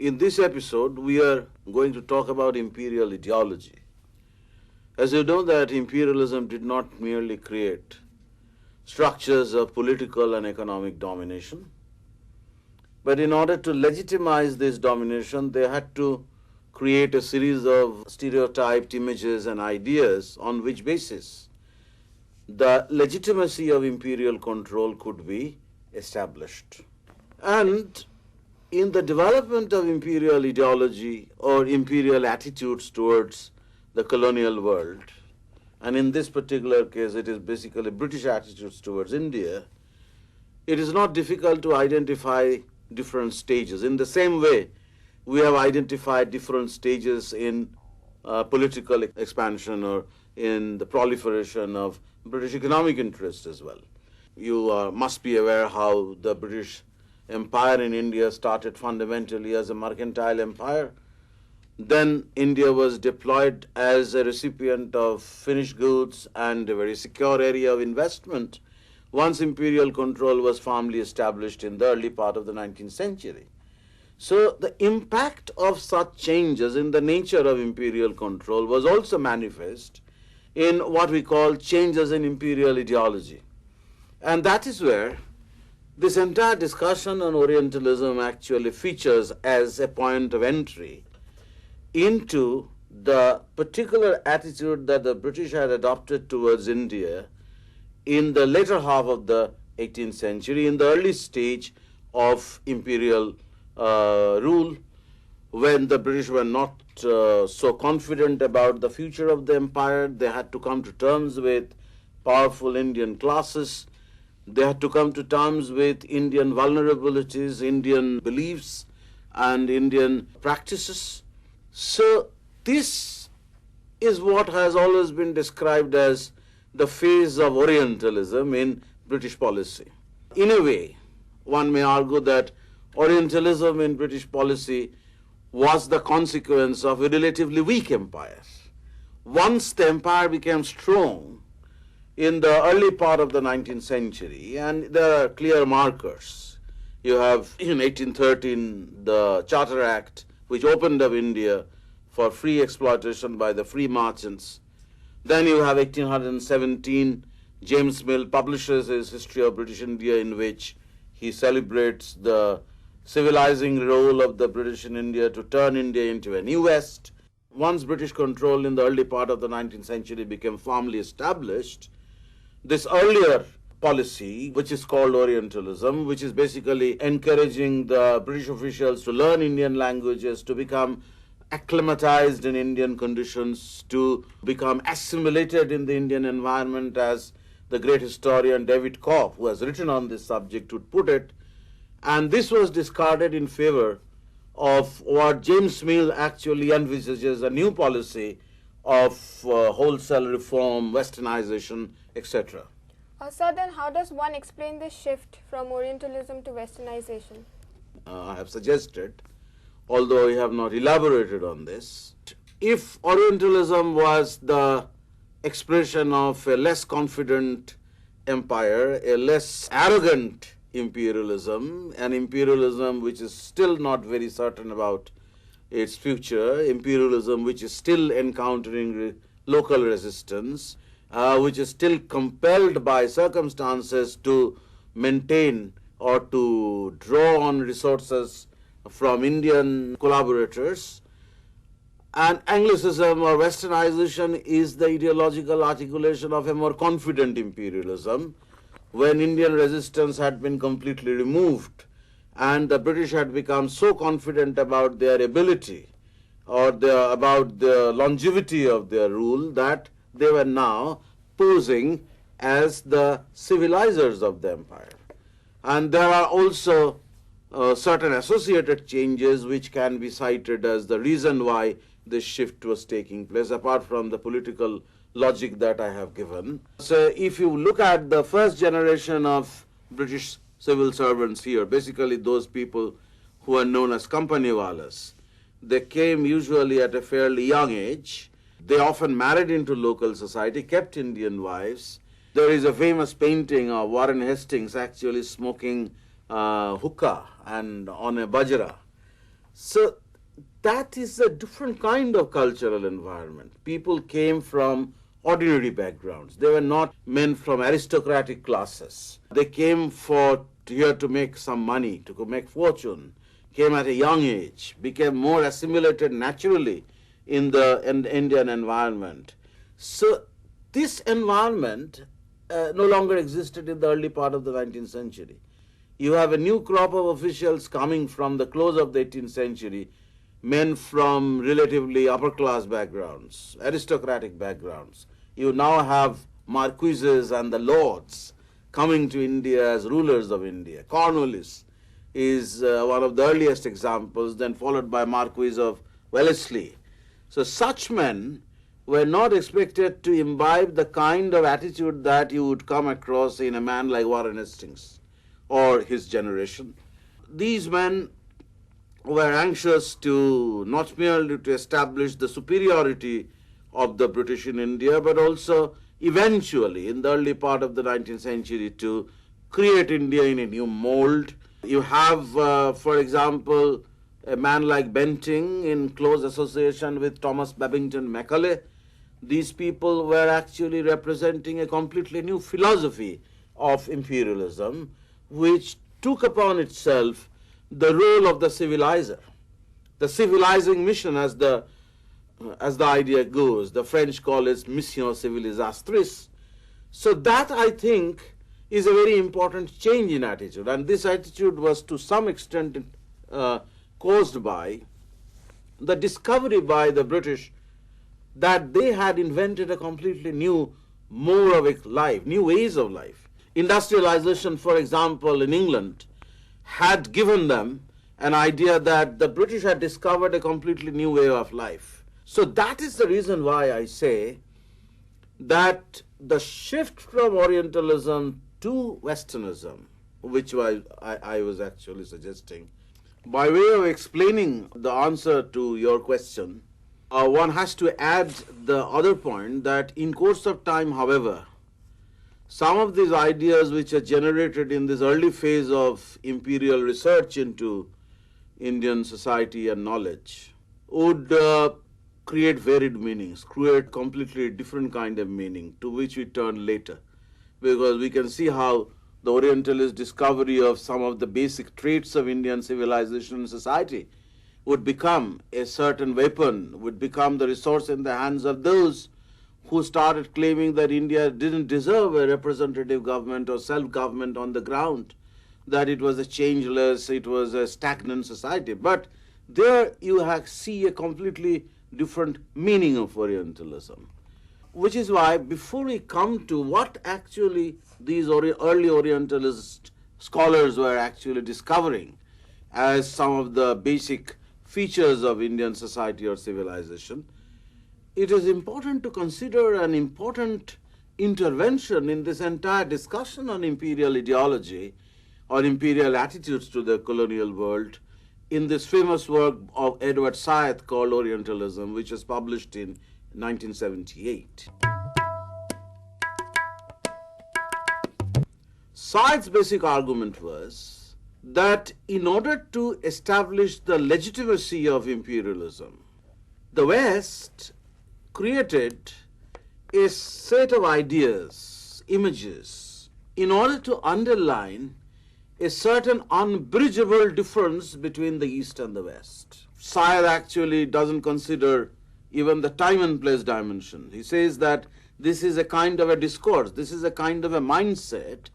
In this episode, we are going to talk about imperial ideology. As you know that imperialism did not merely create structures of political and economic domination, but in order to legitimize this domination, they had to create a series of stereotyped images and ideas on which basis the legitimacy of imperial control could be established. And in the development of imperial ideology or imperial attitudes towards the colonial world, and in this particular case it is basically British attitudes towards India, it is not difficult to identify different stages. In the same way, we have identified different stages in political expansion or in the proliferation of British economic interests as well. You must be aware how the British Empire in India started fundamentally as a mercantile empire. Then India was deployed as a recipient of finished goods and a very secure area of investment once imperial control was firmly established in the early part of the 19th century. So the impact of such changes in the nature of imperial control was also manifest in what we call changes in imperial ideology. And that is where this entire discussion on Orientalism actually features as a point of entry into the particular attitude that the British had adopted towards India in the later half of the 18th century, in the early stage of imperial rule, when the British were not so confident about the future of the empire. They had to come to terms with powerful Indian classes. They had to come to terms with Indian vulnerabilities, Indian beliefs, and Indian practices. So this is what has always been described as the phase of Orientalism in British policy. In a way, one may argue that Orientalism in British policy was the consequence of a relatively weak empire. Once the empire became strong in the early part of the 19th century, and there are clear markers. You have in 1813 the Charter Act, which opened up India for free exploitation by the free merchants. Then you have 1817, James Mill publishes his History of British India, in which he celebrates the civilizing role of the British in India to turn India into a new West. Once British control in the early part of the 19th century became firmly established, this earlier policy, which is called Orientalism, which is basically encouraging the British officials to learn Indian languages, to become acclimatized in Indian conditions, to become assimilated in the Indian environment, as the great historian David Cobb, who has written on this subject, would put it. And this was discarded in favor of what James Mill actually envisages, a new policy of wholesale reform, westernization, etc. Sir, then how does one explain this shift from Orientalism to westernization? I have suggested, although I have not elaborated on this, if Orientalism was the expression of a less confident empire, a less arrogant imperialism, an imperialism which is still not very certain about its future, imperialism which is still encountering local resistance, which is still compelled by circumstances to maintain or to draw on resources from Indian collaborators. And Anglicism or westernization is the ideological articulation of a more confident imperialism, when Indian resistance had been completely removed and the British had become so confident about their ability or about the longevity of their rule that they were now posing as the civilizers of the empire. And there are also certain associated changes which can be cited as the reason why this shift was taking place, apart from the political logic that I have given. So if you look at the first generation of British civil servants here, basically those people who are known as companywalas, they came usually at a fairly young age. They often married into local society, kept Indian wives. There is a famous painting of Warren Hastings actually smoking hookah and on a bajra. So that is a different kind of cultural environment. People came from ordinary backgrounds. They were not men from aristocratic classes. They came here to make some money, to make fortune, came at a young age, became more assimilated naturally in the Indian environment. So this environment no longer existed in the early part of the 19th century. You have a new crop of officials coming from the close of the 18th century, men from relatively upper class backgrounds, aristocratic backgrounds. You now have marquises and the lords coming to India as rulers of India. Cornwallis is one of the earliest examples, then followed by Marquis of Wellesley. So such men were not expected to imbibe the kind of attitude that you would come across in a man like Warren Hastings or his generation. These men were anxious to not merely to establish the superiority of the British in India, but also eventually in the early part of the 19th century to create India in a new mold. You have, for example, a man like Bentinck in close association with Thomas Babington Macaulay. These people were actually representing a completely new philosophy of imperialism, which took upon itself the role of the civilizer, the civilizing mission, as the idea goes. The French call it mission civilisatrice. So that, I think, is a very important change in attitude, and this attitude was to some extent caused by the discovery by the British that they had invented a completely new mode of life, new ways of life. Industrialization, for example, in England had given them an idea that the British had discovered a completely new way of life. So that is the reason why I say that the shift from Orientalism to Westernism, which I was actually suggesting, by way of explaining the answer to your question, one has to add the other point that in course of time, however, some of these ideas which are generated in this early phase of imperial research into Indian society and knowledge would create varied meanings, create completely different kind of meaning to which we turn later. Because we can see how the Orientalist discovery of some of the basic traits of Indian civilization and society would become a certain weapon, would become the resource in the hands of those who started claiming that India didn't deserve a representative government or self-government on the ground, that it was a changeless, it was a stagnant society. But there you see a completely different meaning of Orientalism. Which is why before we come to what actually these early Orientalist scholars were actually discovering as some of the basic features of Indian society or civilization, it is important to consider an important intervention in this entire discussion on imperial ideology or imperial attitudes to the colonial world in this famous work of Edward Said called Orientalism, which was published in 1978. Said's basic argument was that in order to establish the legitimacy of imperialism, the West created a set of ideas, images, in order to underline a certain unbridgeable difference between the East and the West. Said actually doesn't consider even the time and place dimension. He says that this is a kind of a discourse, this is a kind of a mindset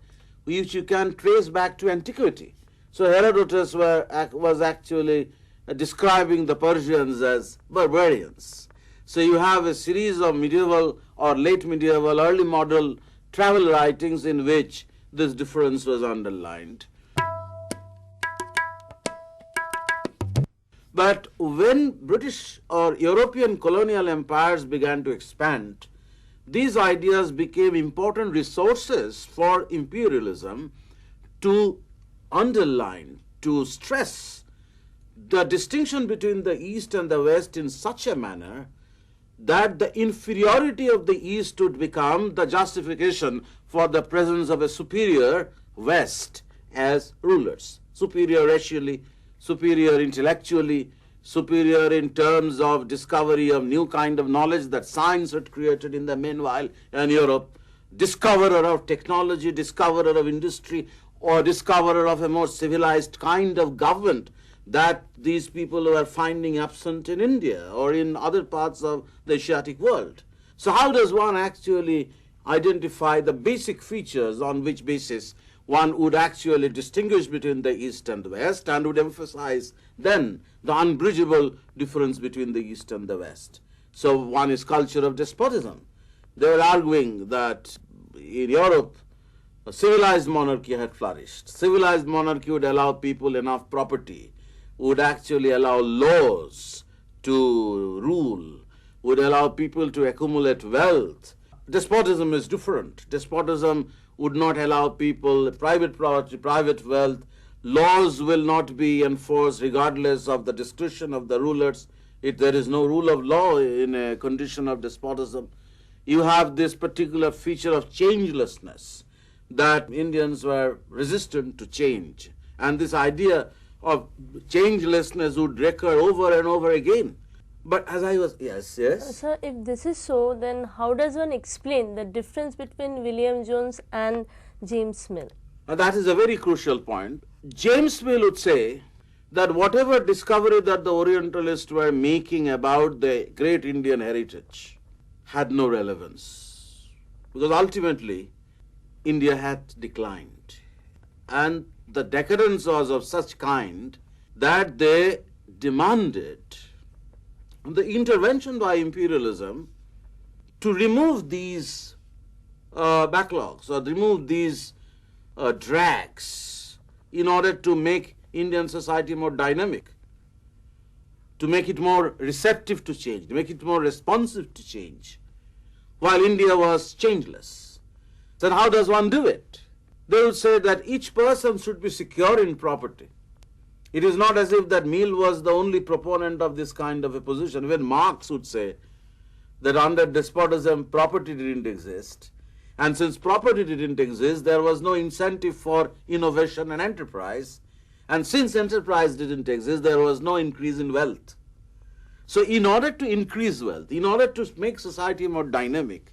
which you can trace back to antiquity. So Herodotus was actually describing the Persians as barbarians. So you have a series of medieval or late medieval, early modern travel writings in which this difference was underlined. But when British or European colonial empires began to expand, these ideas became important resources for imperialism to underline, to stress the distinction between the East and the West in such a manner that the inferiority of the East would become the justification for the presence of a superior West as rulers, superior racially, superior intellectually, superior in terms of discovery of new kind of knowledge that science had created in the meanwhile in Europe, discoverer of technology, discoverer of industry, or discoverer of a more civilized kind of government that these people were finding absent in India or in other parts of the Asiatic world. So how does one actually identify the basic features on which basis one would actually distinguish between the East and the West and would emphasize then the unbridgeable difference between the East and the West? So one is culture of despotism. They were arguing that in Europe, a civilized monarchy had flourished. Civilized monarchy would allow people enough property, would actually allow laws to rule, would allow people to accumulate wealth. Despotism is different. Despotism would not allow people private property, private wealth. Laws will not be enforced regardless of the discretion of the rulers. If there is no rule of law in a condition of despotism, you have this particular feature of changelessness, that Indians were resistant to change. And this idea of changelessness would recur over and over again. But as I was, yes. Sir, if this is so, then how does one explain the difference between William Jones and James Mill? That is a very crucial point. James Mill would say that whatever discovery that the Orientalists were making about the great Indian heritage had no relevance, because ultimately India had declined. And the decadence was of such kind that they demanded the intervention by imperialism to remove these backlogs or remove these drags in order to make Indian society more dynamic, to make it more receptive to change, to make it more responsive to change, while India was changeless. Then how does one do it? They would say that each person should be secure in property. It is not as if that Mill was the only proponent of this kind of a position. Even Marx would say that under despotism, property didn't exist. And since property didn't exist, there was no incentive for innovation and enterprise. And since enterprise didn't exist, there was no increase in wealth. So in order to increase wealth, in order to make society more dynamic,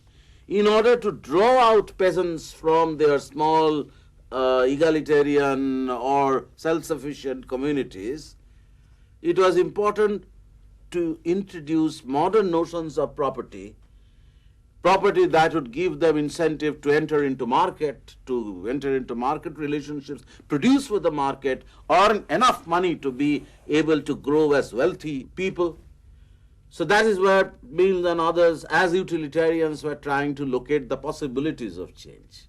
in order to draw out peasants from their small egalitarian or self-sufficient communities, it was important to introduce modern notions of property, property that would give them incentive to enter into market relationships, produce for the market, earn enough money to be able to grow as wealthy people. So that is where Mill and others, as utilitarians, were trying to locate the possibilities of change.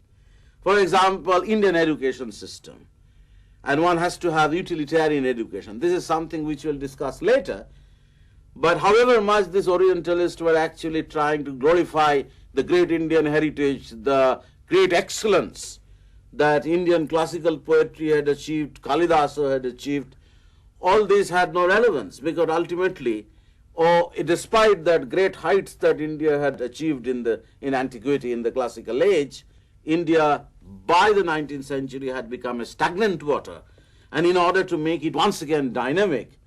For example, Indian education system. And one has to have utilitarian education. This is something which we'll discuss later. But however much these Orientalists were actually trying to glorify the great Indian heritage, the great excellence that Indian classical poetry had achieved, Kalidasa had achieved, all these had no relevance, because ultimately, despite that great heights that India had achieved in antiquity, in the classical age, India by the 19th century had become a stagnant water. And in order to make it once again dynamic,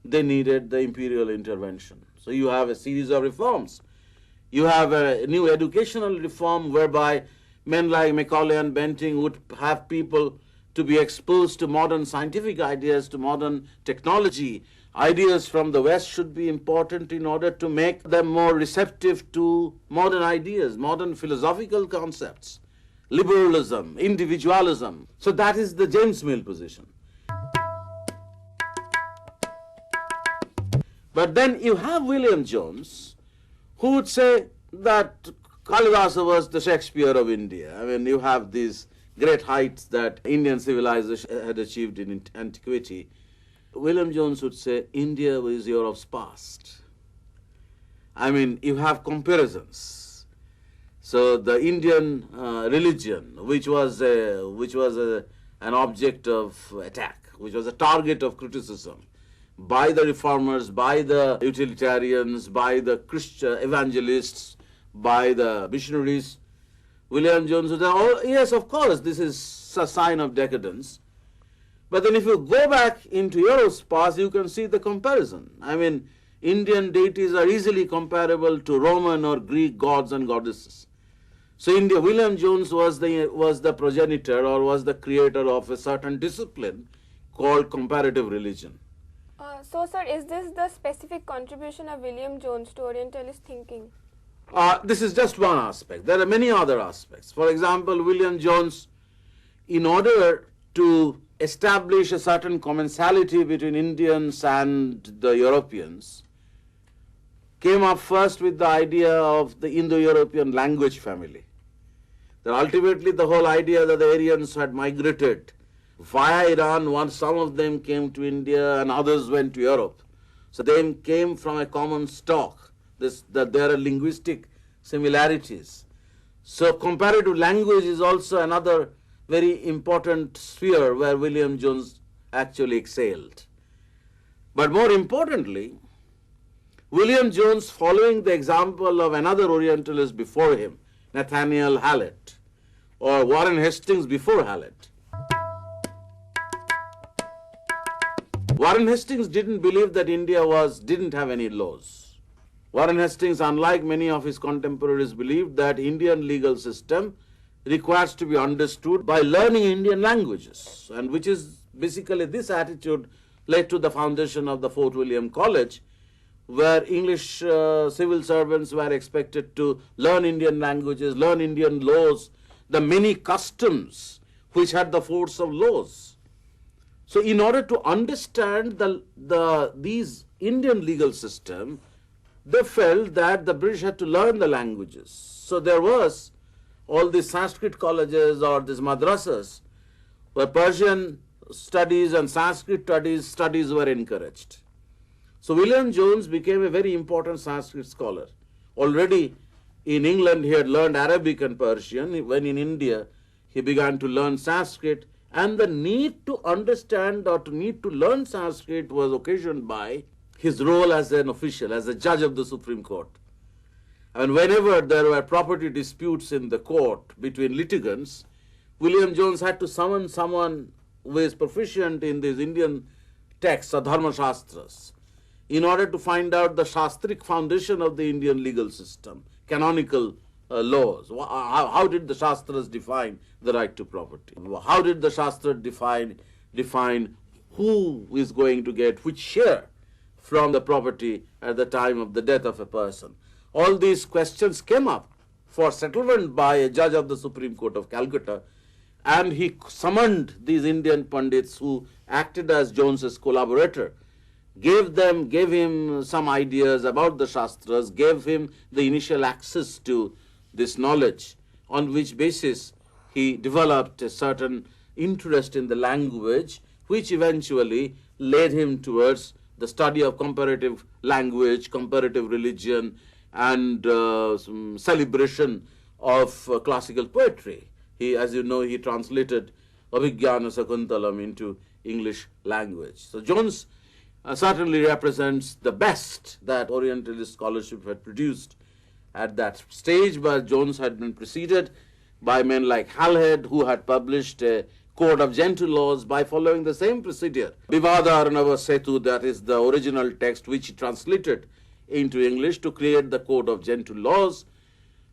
they needed the imperial intervention. So you have a series of reforms. You have a new educational reform whereby men like Macaulay and Bentinck would have people to be exposed to modern scientific ideas, to modern technology. Ideas from the West should be important in order to make them more receptive to modern ideas, modern philosophical concepts, liberalism, individualism. So that is the James Mill position. But then you have William Jones, who would say that Kalidasa was the Shakespeare of India. I mean, you have these great heights that Indian civilization had achieved in antiquity. William Jones would say India is Europe's past. I mean, you have comparisons. So the Indian religion, which was an object of attack, which was a target of criticism by the reformers, by the utilitarians, by the Christian evangelists, by the missionaries, William Jones would say, oh yes, of course, this is a sign of decadence. But then if you go back into Europe's past, you can see the comparison. I mean, Indian deities are easily comparable to Roman or Greek gods and goddesses. So India, William Jones was the progenitor or was the creator of a certain discipline called comparative religion. So, sir, is this the specific contribution of William Jones to Orientalist thinking? This is just one aspect. There are many other aspects. For example, William Jones, in order to establish a certain commensality between Indians and the Europeans, came up first with the idea of the Indo-European language family. That ultimately the whole idea that the Aryans had migrated via Iran, once some of them came to India and others went to Europe. So they came from a common stock, that there are linguistic similarities. So comparative language is also another very important sphere where William Jones actually excelled. But more importantly, William Jones, following the example of another Orientalist before him, Nathaniel Hallett, or Warren Hastings before Hallett. Warren Hastings didn't believe that India didn't have any laws. Warren Hastings, unlike many of his contemporaries, believed that Indian legal system requires to be understood by learning Indian languages, and which is basically this attitude led to the foundation of the Fort William College, where English civil servants were expected to learn Indian languages, learn Indian laws, the many customs which had the force of laws. So in order to understand these Indian legal system, they felt that the British had to learn the languages. So there was all these Sanskrit colleges or these madrasas where Persian studies and Sanskrit studies were encouraged. So William Jones became a very important Sanskrit scholar. Already in England he had learned Arabic and Persian. When in India he began to learn Sanskrit, and the need to understand or to need to learn Sanskrit was occasioned by his role as an official, as a judge of the Supreme Court. And whenever there were property disputes in the court between litigants, William Jones had to summon someone who is proficient in these Indian texts or Dharma Shastras in order to find out the Shastric foundation of the Indian legal system, canonical laws. How did the Shastras define the right to property? How did the Shastra define who is going to get which share from the property at the time of the death of a person? All these questions came up for settlement by a judge of the Supreme Court of Calcutta, and he summoned these Indian Pandits who acted as Jones's collaborator, gave him some ideas about the Shastras, gave him the initial access to this knowledge, on which basis he developed a certain interest in the language, which eventually led him towards the study of comparative language, comparative religion, and some celebration of classical poetry. He, as you know, he translated Abhigyana Sakuntalam into English language. So Jones certainly represents the best that Orientalist scholarship had produced at that stage, but Jones had been preceded by men like Halhed, who had published a Code of Gentle Laws by following the same procedure. Vivada Arnava Setu, that is the original text which he translated into English to create the Code of Gentle Laws.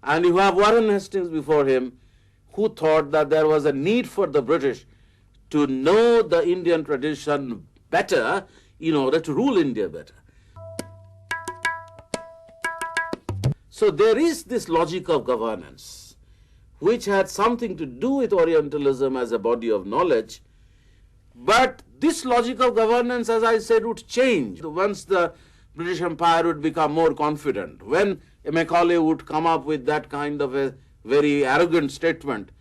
And you have Warren Hastings before him, who thought that there was a need for the British to know the Indian tradition better in order to rule India better. So there is this logic of governance, which had something to do with Orientalism as a body of knowledge. But this logic of governance, as I said, would change once the British Empire would become more confident. When Macaulay would come up with that kind of a very arrogant statement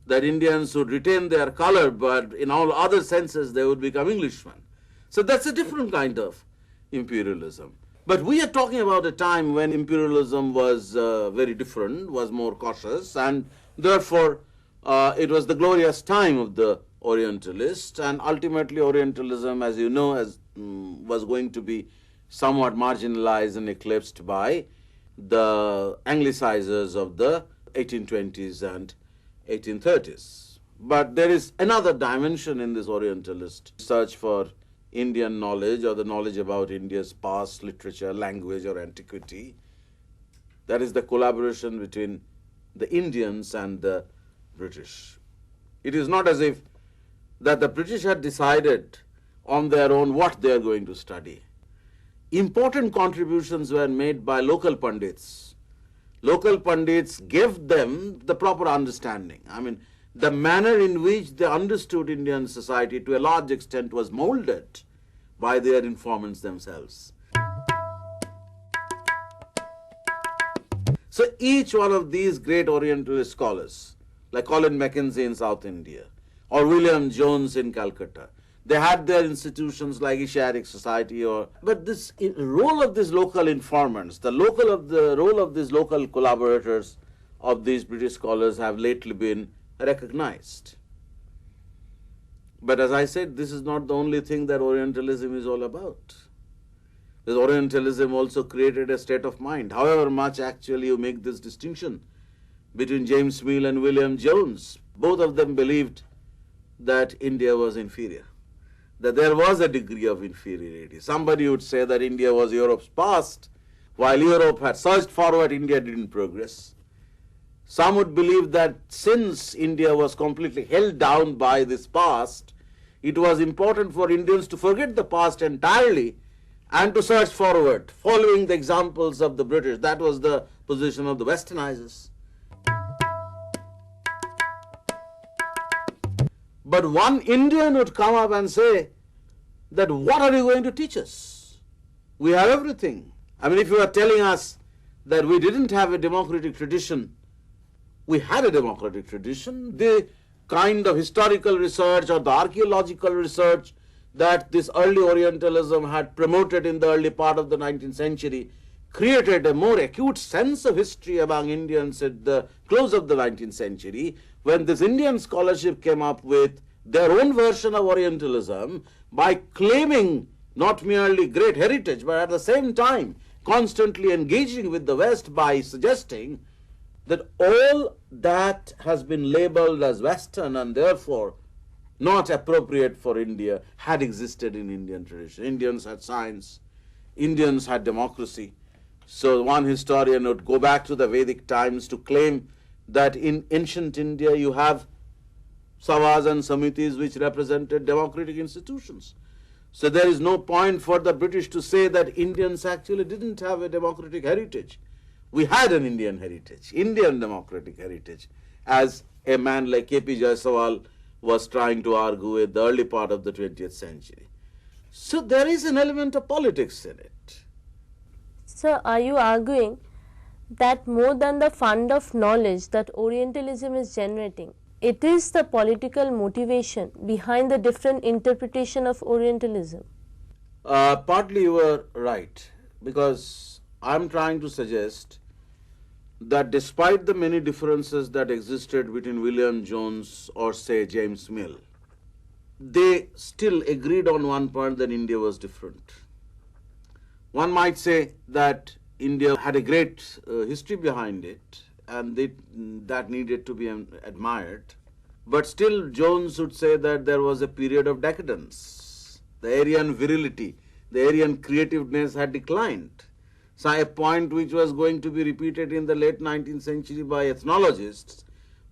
that Indians would retain their color, but in all other senses they would become Englishmen. So that's a different kind of imperialism. But we are talking about a time when imperialism was very different, was more cautious, and therefore it was the glorious time of the Orientalists, and ultimately Orientalism, as you know, was going to be somewhat marginalized and eclipsed by the Anglicizers of the 1820s and 1830s. But there is another dimension in this Orientalist search for Indian knowledge or the knowledge about India's past, literature, language, or antiquity. That is the collaboration between the Indians and the British. It is not as if that the British had decided on their own what they are going to study. Important contributions were made by local pundits. Local pundits gave them the proper understanding. I mean, the manner in which they understood Indian society to a large extent was molded by their informants themselves. So each one of these great Orientalist scholars, like Colin Mackenzie in South India, or William Jones in Calcutta, they had their institutions like Asiatic Society, but this role of these local informants, the role of these local collaborators of these British scholars have lately been recognized. But as I said, this is not the only thing that Orientalism is all about. This Orientalism also created a state of mind. However much actually you make this distinction between James Mill and William Jones, both of them believed that India was inferior, that there was a degree of inferiority. Somebody would say that India was Europe's past, while Europe had surged forward, India didn't progress. Some would believe that since India was completely held down by this past, it was important for Indians to forget the past entirely and to surge forward, following the examples of the British. That was the position of the Westernizers. But one Indian would come up and say that, what are you going to teach us? We have everything. I mean, if you are telling us that we didn't have a democratic tradition, we had a democratic tradition. The kind of historical research or the archaeological research that this early Orientalism had promoted in the early part of the 19th century created a more acute sense of history among Indians at the close of the 19th century, when this Indian scholarship came up with their own version of Orientalism by claiming not merely great heritage, but at the same time constantly engaging with the West by suggesting that all that has been labeled as Western and therefore not appropriate for India had existed in Indian tradition. Indians had science, Indians had democracy. So one historian would go back to the Vedic times to claim that in ancient India you have Savas and Samitis which represented democratic institutions. So there is no point for the British to say that Indians actually didn't have a democratic heritage. We had an Indian heritage, Indian democratic heritage, as a man like K.P. Jaiswal was trying to argue at the early part of the 20th century. So there is an element of politics in it. Sir, are you arguing that more than the fund of knowledge that Orientalism is generating, it is the political motivation behind the different interpretation of Orientalism? Partly you are right, because I'm trying to suggest that despite the many differences that existed between William Jones or say James Mill, they still agreed on one point, that India was different. One might say that India had a great history behind it and that needed to be admired, but still Jones would say that there was a period of decadence. The Aryan virility, the Aryan creativeness had declined. So a point which was going to be repeated in the late 19th century by ethnologists,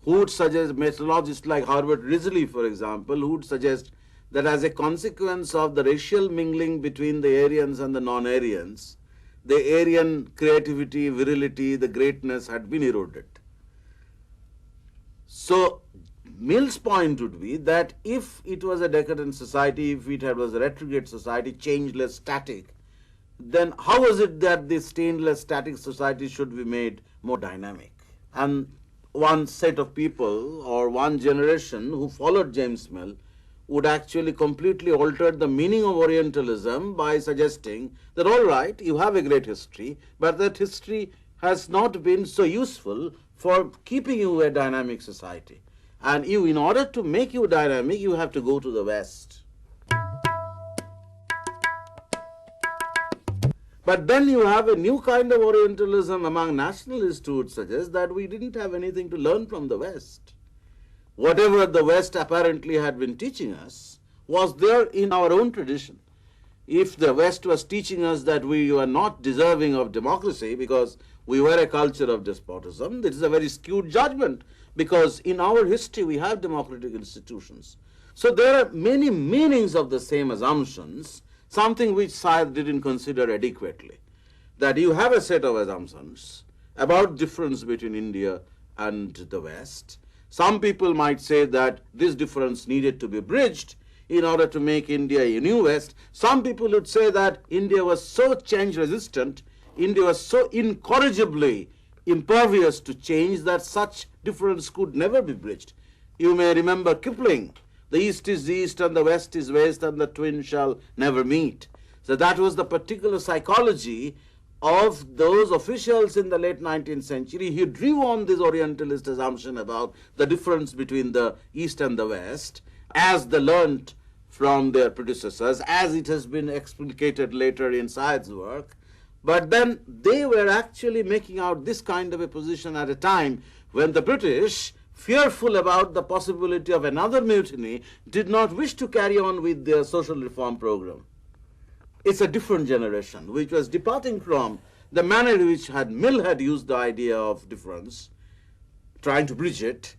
who would suggest, methodologists like Herbert Risley, for example, who would suggest that as a consequence of the racial mingling between the Aryans and the non-Aryans, the Aryan creativity, virility, the greatness had been eroded. So Mill's point would be that if it was a decadent society, if it was a retrograde society, changeless, static, then how is it that this stainless, static society should be made more dynamic? And one set of people or one generation who followed James Mill would actually completely alter the meaning of Orientalism by suggesting that, all right, you have a great history, but that history has not been so useful for keeping you a dynamic society. And you, in order to make you dynamic, you have to go to the West. But then you have a new kind of Orientalism among nationalists who would suggest that we didn't have anything to learn from the West. whatever the West apparently had been teaching us was there in our own tradition. If the West was teaching us that we were not deserving of democracy because we were a culture of despotism, this is a very skewed judgment, because in our history we have democratic institutions. So there are many meanings of the same assumptions, something which science didn't consider adequately. That you have a set of assumptions about difference between India and the West. Some people might say that this difference needed to be bridged in order to make India a new West. Some people would say that India was so change resistant, India was so incorrigibly impervious to change that such difference could never be bridged. You may remember Kipling, the East is East and the West is West and the twin shall never meet. So that was the particular psychology of those officials in the late 19th century. He drew on this Orientalist assumption about the difference between the East and the West, as they learnt from their predecessors, as it has been explicated later in Syed's work. But then they were actually making out this kind of a position at a time when the British, fearful about the possibility of another mutiny, did not wish to carry on with their social reform program. It's a different generation which was departing from the manner in which Mill had used the idea of difference, trying to bridge it,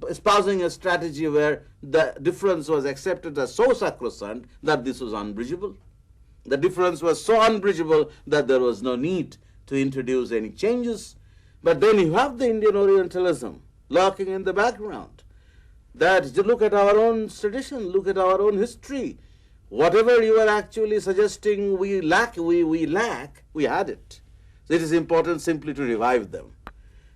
espousing a strategy where the difference was accepted as so sacrosanct that this was unbridgeable. The difference was so unbridgeable that there was no need to introduce any changes. But then you have the Indian Orientalism lurking in the background. That you look at our own tradition, look at our own history. Whatever you are actually suggesting we lack, we had it. It is important simply to revive them.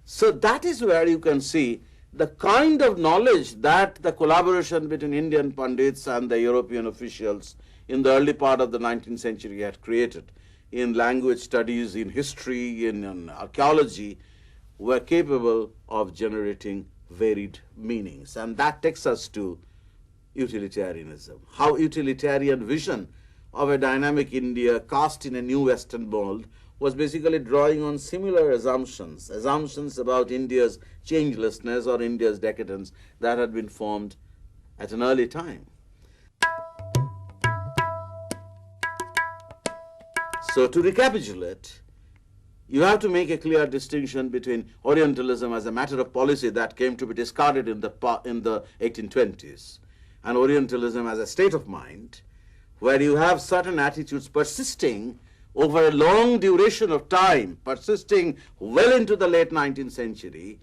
So that is where you can see the kind of knowledge that the collaboration between Indian Pandits and the European officials in the early part of the 19th century had created in language studies, in history, in archaeology, were capable of generating varied meanings. And that takes us to utilitarianism. How utilitarian vision of a dynamic India cast in a new Western mold was basically drawing on similar assumptions about India's changelessness or India's decadence that had been formed at an early time. So to recapitulate, you have to make a clear distinction between Orientalism as a matter of policy that came to be discarded in the 1820s and Orientalism as a state of mind, where you have certain attitudes persisting over a long duration of time, persisting well into the late 19th century,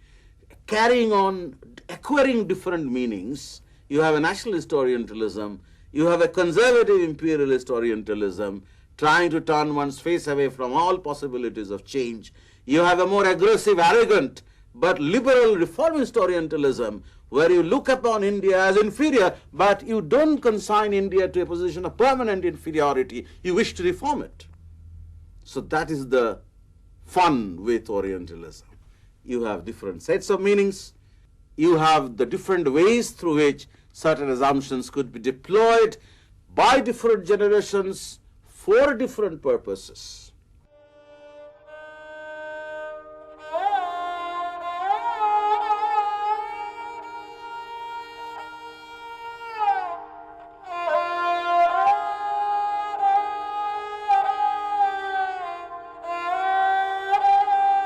carrying on, acquiring different meanings. You have a nationalist Orientalism, you have a conservative imperialist Orientalism, trying to turn one's face away from all possibilities of change. You have a more aggressive, arrogant, but liberal reformist Orientalism, where you look upon India as inferior, but you don't consign India to a position of permanent inferiority. You wish to reform it. So that is the fun with Orientalism. You have different sets of meanings. You have the different ways through which certain assumptions could be deployed by different generations for different purposes.